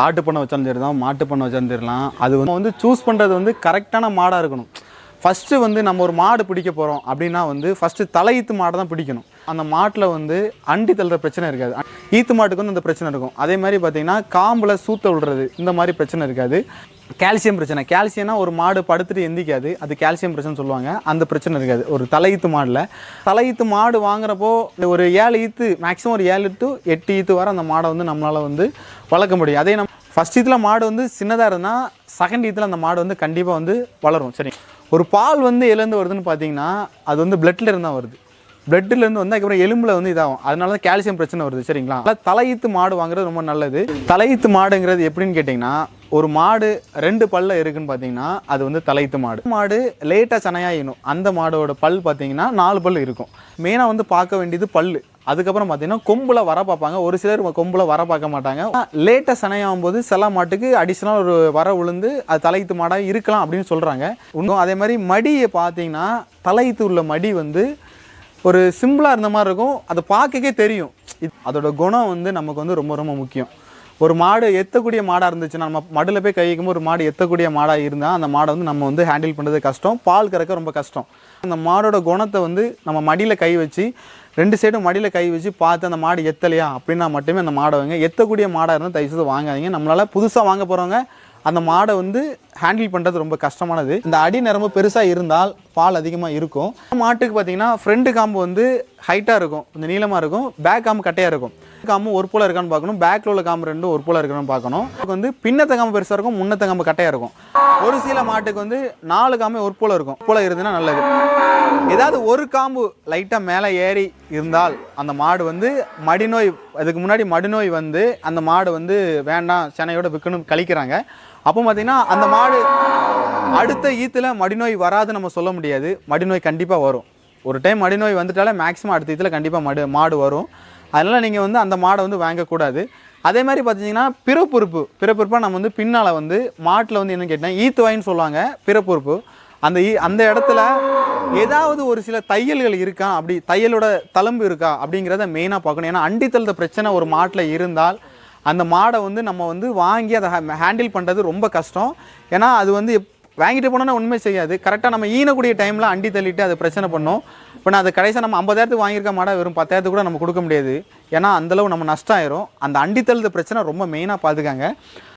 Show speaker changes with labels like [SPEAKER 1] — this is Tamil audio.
[SPEAKER 1] ஆட்டு பண்ணை வச்சாலும் சரி தான், மாட்டு பண்ணை வச்சாலும் சரிலாம். அது வந்து சூஸ் பண்ணுறது வந்து கரெக்டான மாடாக இருக்கணும். ஃபஸ்ட்டு வந்து நம்ம ஒரு மாடு பிடிக்க போகிறோம் அப்படின்னா வந்து ஃபஸ்ட்டு தலையீத்து மாடை தான் பிடிக்கணும். அந்த மாட்டில் வந்து அண்டி தள்ளுற பிரச்சனை இருக்காது. ஈத்து மாட்டுக்கு வந்து அந்த பிரச்சனை இருக்கும். அதே மாதிரி பார்த்திங்கன்னா காம்பில் சூத்த விடுறது இந்த மாதிரி பிரச்சனை இருக்காது. கால்சியம் பிரச்சனை, கால்சியம்னா ஒரு மாடு படுத்துட்டு எந்திக்காது, அது கால்சியம் பிரச்சனை சொல்லுவாங்க. அந்த பிரச்சனை இருக்காது ஒரு தலையீத்து மாடில். தலையீத்து மாடு வாங்குறப்போ ஒரு 7 ஈத்து, மேக்ஸிமம் ஒரு 7 to 8 ஈத்து வர அந்த மாடை வந்து நம்மளால் வந்து வளர்க்க முடியும். அதே நம்ம ஃபஸ்ட் ஈத்தில் மாடு வந்து சின்னதாக இருந்தால் செகண்ட் ஈத்தில் அந்த மாடு வந்து கண்டிப்பாக வந்து வளரும். சரி, ஒரு பால் வந்து எலேருந்து வருதுன்னு பார்த்தீங்கன்னா அது வந்து பிளட்டில் இருந்தால் வருது. பிளட்டிலேருந்து வந்து அதுக்கப்புறம் எலும்பில் வந்து இதாகும். அதனால தான் கால்சியம் பிரச்சனை வருது. சரிங்களா? தலையீத்து மாடு வாங்குறது ரொம்ப நல்லது. தலையீத்து மாடுங்கிறது எப்படின்னு கேட்டிங்கன்னா, ஒரு மாடு 2 பல்ல இருக்குன்னு பார்த்தீங்கன்னா அது வந்து தலையீத்து மாடு. மாடு லேட்டாக சனையாயினும் அந்த மாடோட பல் பார்த்தீங்கன்னா 4 பல் இருக்கும். மெயினாக வந்து பார்க்க வேண்டியது பல்லு. அதுக்கப்புறம் பார்த்தீங்கன்னா கொம்பில் வர பார்ப்பாங்க. ஒரு சிலர் கொம்பில் வர பார்க்க மாட்டாங்க. லேட்டாக சனையாகும் போது சில மாட்டுக்கு அடிஷ்னல் ஒரு வர விழுந்து அது தலையீத்து மாடாக இருக்கலாம் அப்படின்னு சொல்கிறாங்க. இன்னும் அதே மாதிரி மடியை பார்த்தீங்கன்னா தலையீத்து உள்ள மடி வந்து ஒரு சிம்பிளாக இருந்த மாதிரி இருக்கும். அதை பார்க்கவே தெரியும். அதோட குணம் வந்து நமக்கு வந்து ரொம்ப ரொம்ப முக்கியம். ஒரு மாடு எத்தக்கூடிய மாடாக இருந்துச்சுன்னா, நம்ம மடியில் போய் கை வைக்கும்போது ஒரு மாடு எத்தக்கூடிய மாடாக இருந்தால் அந்த மாடை வந்து நம்ம வந்து ஹேண்டில் பண்ணுறது கஷ்டம், பால் கறக்க ரொம்ப கஷ்டம். அந்த மாடோட குணத்தை வந்து நம்ம மடியில் கை வச்சு 2 சைடும் மடியில் கை வச்சு பார்த்து அந்த மாடு எத்தலையா அப்படின்னா மட்டுமே அந்த மாடை வாங்க. எத்தக்கூடிய மாடாக இருந்தால் தயவுசெய்து வாங்காதீங்க. நம்மளால் புதுசாக வாங்க போகிறவங்க அந்த மாடை வந்து ஹேண்டில் பண்ணுறது ரொம்ப கஷ்டமானது. இந்த அடி நரம்பு பெருசாக இருந்தால் பால் அதிகமாக இருக்கும். மாட்டுக்கு பார்த்தீங்கன்னா ஃப்ரண்ட் காம்பு வந்து ஹைட்டாக இருக்கும், கொஞ்சம் நீளமாக இருக்கும். பேக் காம்பு கட்டையாக இருக்கும். காம்பு ஒரு போல இருக்கான்னு பார்க்கணும். பேக்கில் உள்ள காம்பு 2 ஒரு போல இருக்கான்னு பார்க்கணும். வந்து பின்னத்த காம்பு பெருசாக இருக்கும், முன்னத்த காம்பு கட்டையாக இருக்கும். ஒரு சில மாட்டுக்கு வந்து 4 காம்பு ஒரு போல இருக்கும். போல இருந்ததுன்னா நல்லது. ஏதாவது ஒரு காம்பு லைட்டாக மேலே ஏறி இருந்தால் அந்த மாடு வந்து மடிநோய், அதுக்கு முன்னாடி மடிநோய் வந்து அந்த மாடு வந்து வேண்டாம் சென்னையோட விற்கணும் கழிக்கிறாங்க. அப்போ பார்த்தீங்கன்னா அந்த மாடு அடுத்த ஈத்தில் மடிநோய் வராது நம்ம சொல்ல முடியாது. மடிநோய் கண்டிப்பாக வரும். ஒரு டைம் மடிநோய் வந்துட்டாலே மேக்ஸிமம் அடுத்த ஈத்தில் கண்டிப்பாக மாடு வரும். அதனால் நீங்கள் வந்து அந்த மாடை வந்து வாங்கக்கூடாது. அதே மாதிரி பார்த்தீங்கன்னா பிறப்புறுப்பாக நம்ம வந்து பின்னால் வந்து மாட்டில் வந்து என்னன்னு கேட்டால் ஈத்து வாயின்னு சொல்லுவாங்க. பிறப்புறுப்பு அந்த இடத்துல ஏதாவது ஒரு சில தையல்கள் இருக்கா, அப்படி தையலோட தழும்பு இருக்கா அப்படிங்கிறத மெயினாக பார்க்கணும். ஏன்னா அண்டித்தழுத்த பிரச்சனை ஒரு மாட்டில் இருந்தால் அந்த மாடை வந்து நம்ம வந்து வாங்கி அதை ஹேண்டில் பண்ணுறது ரொம்ப கஷ்டம். ஏன்னா அது வந்து வாங்கிட்டு போனோன்னா உண்மை செய்யாது. கரெக்டாக நம்ம ஈனக்கூடிய டைமில் அண்டி தள்ளிட்டு அது பிரச்சனை பண்ணோம். இப்போ நான் அது கடைசியாக நம்ம 50,000 வாங்கியிருக்க மாடை வெறும் 10,000 கூட நம்ம கொடுக்க முடியாது. ஏன்னா அந்தளவு நம்ம நஷ்டம் ஆயிரும். அந்த அண்டித்தழுத்த பிரச்சனை ரொம்ப மெயினாக பார்த்துக்காங்க.